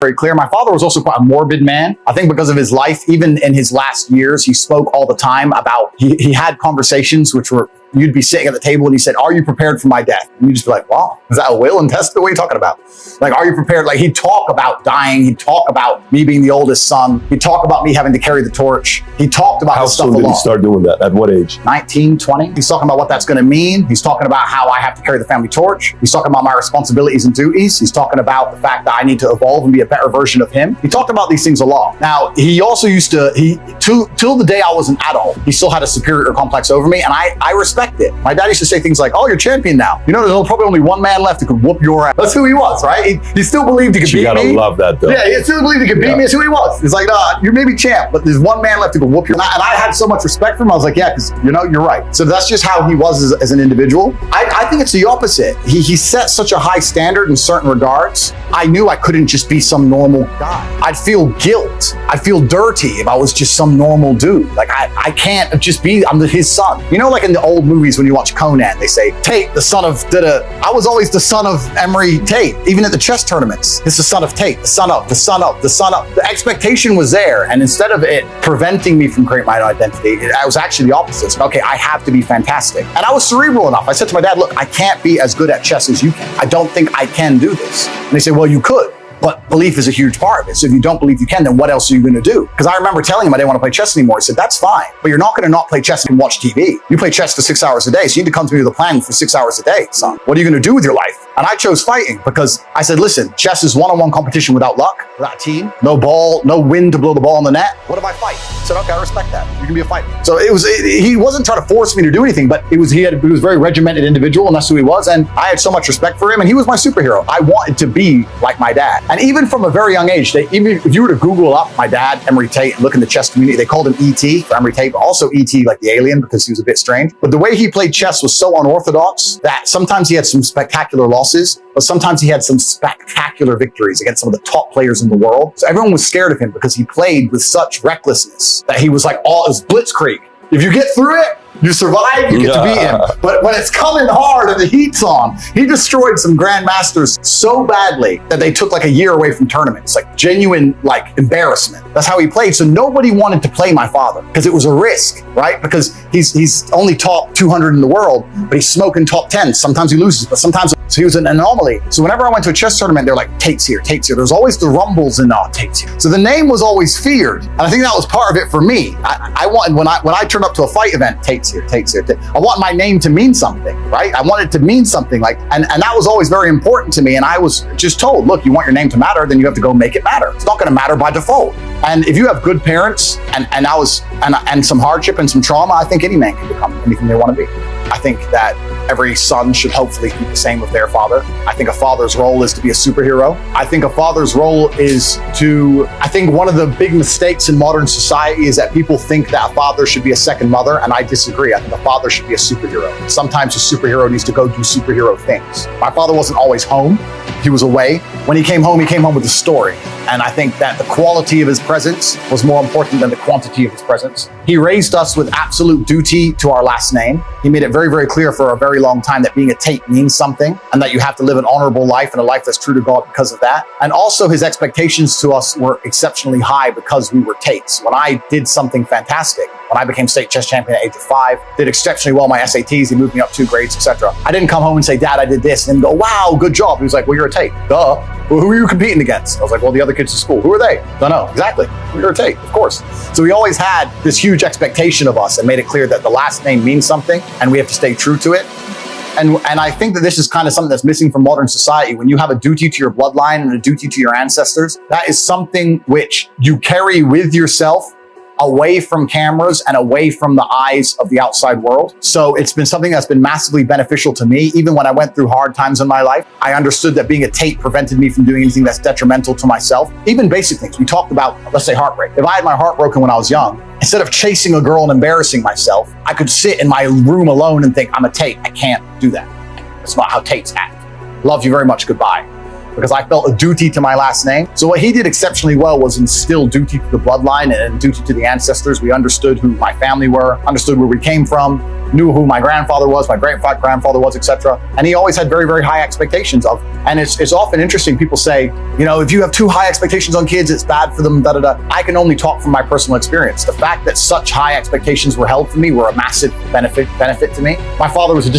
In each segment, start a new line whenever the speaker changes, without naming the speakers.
very clear. My father was also quite a morbid man. I think because of his life, even in his last years, he spoke all the time about, he had conversations which were, you'd be sitting at the table and he said, "Are you prepared for my death?" And you'd just be like, "Wow, is that a will and testament? What are you talking about?" Like, are you prepared? Like, he'd talk about dying. He'd talk about me being the oldest son. He'd talk about me having to carry the torch. He talked about this stuff a lot.
How soon did he start doing that? At what age?
19, 20. He's talking about what that's going to mean. He's talking about how I have to carry the family torch. He's talking about my responsibilities and duties. He's talking about the fact that I need to evolve and be a better version of him. He talked about these things a lot. Now, he also used to, till the day I was an adult, he still had a superior complex over me, and I respect it. My dad used to say things like, "Oh, you're champion now. You know, there's probably only one man left who could whoop your ass." That's who he was, right? He still believed he could beat me. You gotta
love that, though.
Yeah, he still believed he could beat me. That's who he was. He's like, "Nah, you're maybe champ, but there's one man left who can whoop you." And I had so much respect for him. I was like, "Yeah, because you know, you're right." So that's just how he was as an individual. I think it's the opposite. He set such a high standard in certain regards. I knew I couldn't just be some normal guy. I'd feel guilt. I'd feel dirty if I was just some normal dude. Like, I can't just be, I'm his son. You know, like in the old movies when you watch Conan, they say, "Tate, the son of da-da." I was always the son of Emery Tate, even at the chess tournaments. It's the son of Tate, the son of, the son of, the son of. The expectation was there, and instead of it preventing me from creating my own identity, it was actually the opposite. So, okay, I have to be fantastic. And I was cerebral enough. I said to my dad, "Look, I can't be as good at chess as you can. I don't think I can do this." And they said, "Well, you could. But belief is a huge part of it. So if you don't believe you can, then what else are you going to do?" Because I remember telling him I didn't want to play chess anymore. He said, "That's fine, but you're not going to not play chess and watch TV. You play chess for 6 hours a day, so you need to come to me with a plan for 6 hours a day, son. What are you going to do with your life?" And I chose fighting because I said, "Listen, chess is one-on-one competition without luck, without a team, no ball, no wind to blow the ball on the net. What if I fight?" I said, "Okay, I respect that. You can be a fighter." So he wasn't he wasn't trying to force me to do anything, but he was a very regimented individual, and that's who he was. And I had so much respect for him, and he was my superhero. I wanted to be like my dad. And even from a very young age, even if you were to Google up my dad, Emery Tate, and look in the chess community, they called him E.T. for Emery Tate, but also E.T. like the alien because he was a bit strange. But the way he played chess was so unorthodox that sometimes he had some spectacular losses, but sometimes he had some spectacular victories against some of the top players in the world. So everyone was scared of him because he played with such recklessness that he was like, it was blitzkrieg. If you get through it, you survive, you get to beat him. But when it's coming hard and the heat's on, he destroyed some grandmasters so badly that they took like a year away from tournaments, like genuine like embarrassment. That's how he played. So nobody wanted to play my father because it was a risk, right? Because he's only top 200 in the world, but he's smoking top 10. Sometimes he loses, but sometimes so he was an anomaly. So whenever I went to a chess tournament, they're like, "Tate's here, Tate's here." There's always the rumbles and Tate's here. So the name was always feared. And I think that was part of it for me. I wanted, when I turned up to a fight event, "Tate's here, Tate's here." I want my name to mean something, right? I want it to mean something like, and that was always very important to me. And I was just told, "Look, you want your name to matter, then you have to go make it matter. It's not going to matter by default." And if you have good parents and some hardship and some trauma, I think any man can become anything they want to be. I think that every son should hopefully be the same with their father. I think a father's role is to be a superhero. I think a father's role is I think one of the big mistakes in modern society is that people think that a father should be a second mother, and I disagree. I think a father should be a superhero. Sometimes a superhero needs to go do superhero things. My father wasn't always home. He was away. When he came home with a story. And I think that the quality of his presence was more important than the quantity of his presence. He raised us with absolute duty to our last name. He made it very, very clear for a very long time that being a Tate means something and that you have to live an honorable life and a life that's true to God because of that. And also his expectations to us were exceptionally high because we were Tates. When I did something fantastic, when I became state chess champion at age of 5, did exceptionally well my SATs, he moved me up 2 grades, etc. I didn't come home and say, "Dad, I did this," and then go, "Wow, good job." He was like, "Well, you're a Tate." "Duh. Well, who are you competing against?" I was like, "Well, the other kids at school." "Who are they?" "Don't know." "Exactly. You're a Tate, of course." So he always had this huge expectation of us and made it clear that the last name means something and we have to stay true to it. And I think that this is kind of something that's missing from modern society. When you have a duty to your bloodline and a duty to your ancestors, that is something which you carry with yourself away from cameras and away from the eyes of the outside world. So it's been something that's been massively beneficial to me. Even when I went through hard times in my life, I understood that being a Tate prevented me from doing anything that's detrimental to myself. Even basic things. We talked about, let's say, heartbreak. If I had my heart broken when I was young, instead of chasing a girl and embarrassing myself, I could sit in my room alone and think, "I'm a Tate. I can't do that. It's not how Tates act. Love you very much. Goodbye." because I felt a duty to my last name. So what he did exceptionally well was instill duty to the bloodline and duty to the ancestors. We understood who my family were, understood where we came from, knew who my grandfather was, my great-grandfather was, etc. And he always had very, very high expectations of, and it's often interesting, people say, you know, if you have too high expectations on kids, it's bad for them, da-da-da. I can only talk from my personal experience. The fact that such high expectations were held for me were a massive benefit to me. My father was a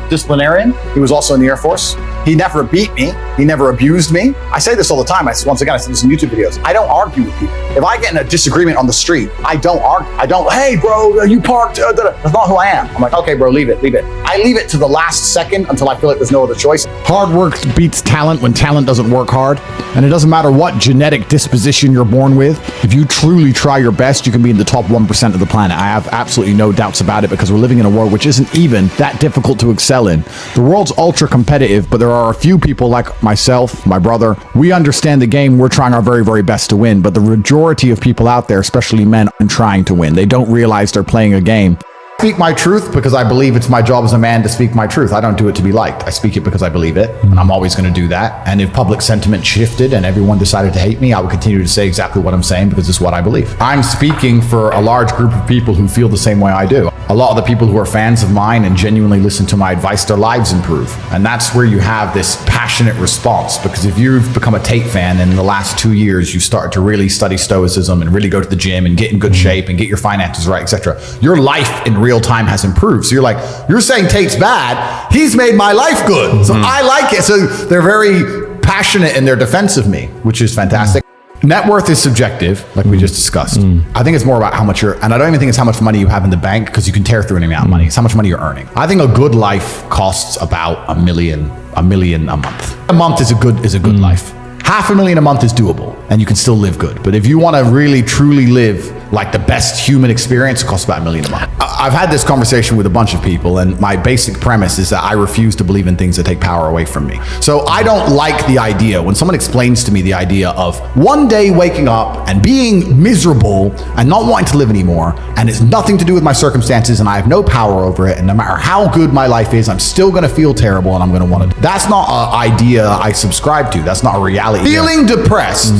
disciplinarian. He was also in the Air Force. He never beat me. He never abused me. I say this all the time. Once again, I say this in YouTube videos. I don't argue with people. If I get in a disagreement on the street, I don't argue. I don't, hey, bro, you parked. That's not who I am. I'm like, okay, bro, leave it. I leave it to the last second until I feel like there's no other choice.
Hard work beats talent when talent doesn't work hard. And it doesn't matter what genetic disposition you're born with. If you truly try your best, you can be in the top 1% of the planet. I have absolutely no doubts about it, because we're living in a world which isn't even that difficult to excel in. The world's ultra competitive, but there are a few people like myself, my brother. We understand the game. We're trying our very, very best to win. But the majority of people out there, especially men, aren't trying to win. They don't realize they're playing a game.
Speak my truth because I believe it's my job as a man to speak my truth. I don't do it to be liked. I speak it because I believe it, and I'm always going to do that. And if public sentiment shifted and everyone decided to hate me, I would continue to say exactly what I'm saying because it's what I believe. I'm speaking for a large group of people who feel the same way I do. A lot of the people who are fans of mine and genuinely listen to my advice, their lives improve. And that's where you have this passionate response, because if you've become a Tate fan and in the last 2 years, you started to really study stoicism and really go to the gym and get in good shape and get your finances right, etc., your life in real time has improved. So you're like, you're saying Tate's bad. He's made my life good. So I like it. So they're very passionate in their defense of me, which is fantastic. Net worth is subjective, like we just discussed. I think it's more about how much and I don't even think it's how much money you have in the bank, because you can tear through any amount of money. It's how much money you're earning. I think a good life costs about $1 million a month. A month is a good life. $500,000 a month is doable, and you can still live good. But if you want to really truly live like the best human experience, it costs about $1 million a month. I've had this conversation with a bunch of people, and my basic premise is that I refuse to believe in things that take power away from me. So I don't like the idea when someone explains to me the idea of one day waking up and being miserable and not wanting to live anymore, and it's nothing to do with my circumstances, and I have no power over it, and no matter how good my life is, I'm still going to feel terrible, and I'm going to want to. That's not an idea I subscribe to. That's not a reality. Feeling depressed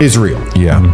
is real.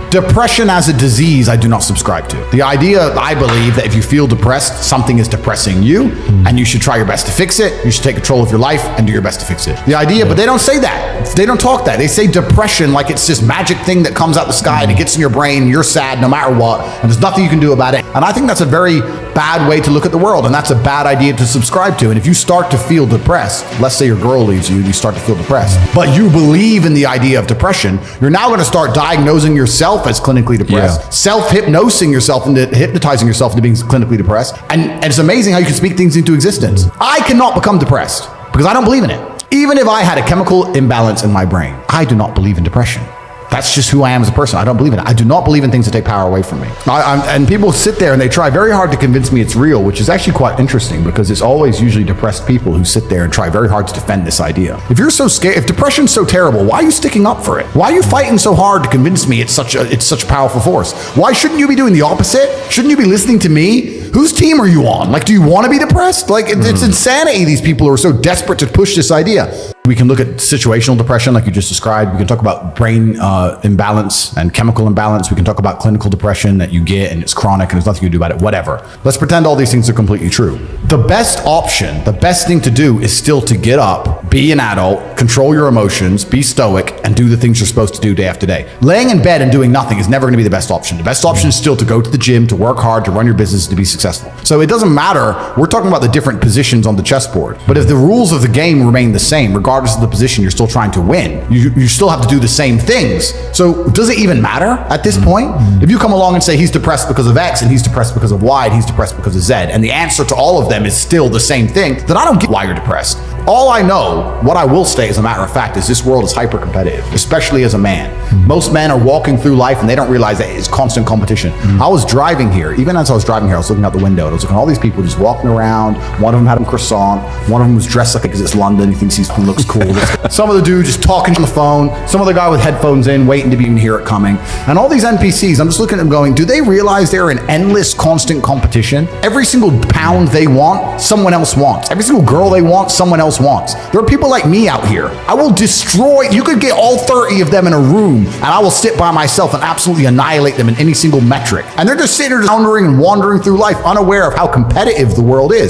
Depression as a disease, I do not subscribe to. The idea, I believe, that if you feel depressed, something is depressing you, and you should try your best to fix it. You should take control of your life and do your best to fix it. The idea, but they don't say that. They don't talk that. They say depression like it's this magic thing that comes out the sky and it gets in your brain, you're sad no matter what, and there's nothing you can do about it. And I think that's a very bad way to look at the world, and that's a bad idea to subscribe to. And if you start to feel depressed, let's say your girl leaves you and you start to feel depressed, but you believe in the idea of depression, you're now going to start diagnosing yourself as clinically depressed, self-hypnosing yourself into hypnotizing yourself into being clinically depressed. And it's amazing how you can speak things into existence. I cannot become depressed because I don't believe in it. Even if I had a chemical imbalance in my brain, I do not believe in depression. That's just who I am as a person. I don't believe in it. I do not believe in things that take power away from me. And people sit there and they try very hard to convince me it's real, which is actually quite interesting because it's always usually depressed people who sit there and try very hard to defend this idea. If you're so scared, if depression's so terrible, why are you sticking up for it? Why are you fighting so hard to convince me it's such a powerful force? Why shouldn't you be doing the opposite? Shouldn't you be listening to me? Whose team are you on? Like, do you want to be depressed? Like, it's insanity, these people who are so desperate to push this idea. We can look at situational depression like you just described. We can talk about brain imbalance and chemical imbalance. We can talk about clinical depression that you get and it's chronic and there's nothing you can do about it, whatever. Let's pretend all these things are completely true. The best option, the best thing to do is still to get up, be an adult, control your emotions, be stoic, and do the things you're supposed to do day after day. Laying in bed and doing nothing is never going to be the best option. The best option is still to go to the gym, to work hard, to run your business, to be successful. So it doesn't matter. We're talking about the different positions on the chessboard. But if the rules of the game remain the same, regardless of the position you're still trying to win, you still have to do the same things. So does it even matter at this point? If you come along and say he's depressed because of X and he's depressed because of Y and he's depressed because of Z, and the answer to all of them is still the same thing, then I don't get why you're depressed. All I know, what I will say as a matter of fact, is this world is hyper competitive, especially as a man. Most men are walking through life and they don't realize that it's constant competition. I was driving here, even as I was driving here, I was looking out the window and I was looking at all these people just walking around. One of them had a croissant. One of them was dressed like because it's London. He thinks he looks cool. Some of the dude just talking on the phone. Some other guy with headphones in, waiting to even hear it coming. And all these NPCs, I'm just looking at them going, do they realize they're in endless, constant competition? Every single pound they want, someone else wants. Every single girl they want, someone else else wants. There are people like me out here. I will destroy, you could get all 30 of them in a room and I will sit by myself and absolutely annihilate them in any single metric. And they're just sitting there floundering and wandering through life unaware of how competitive the world is.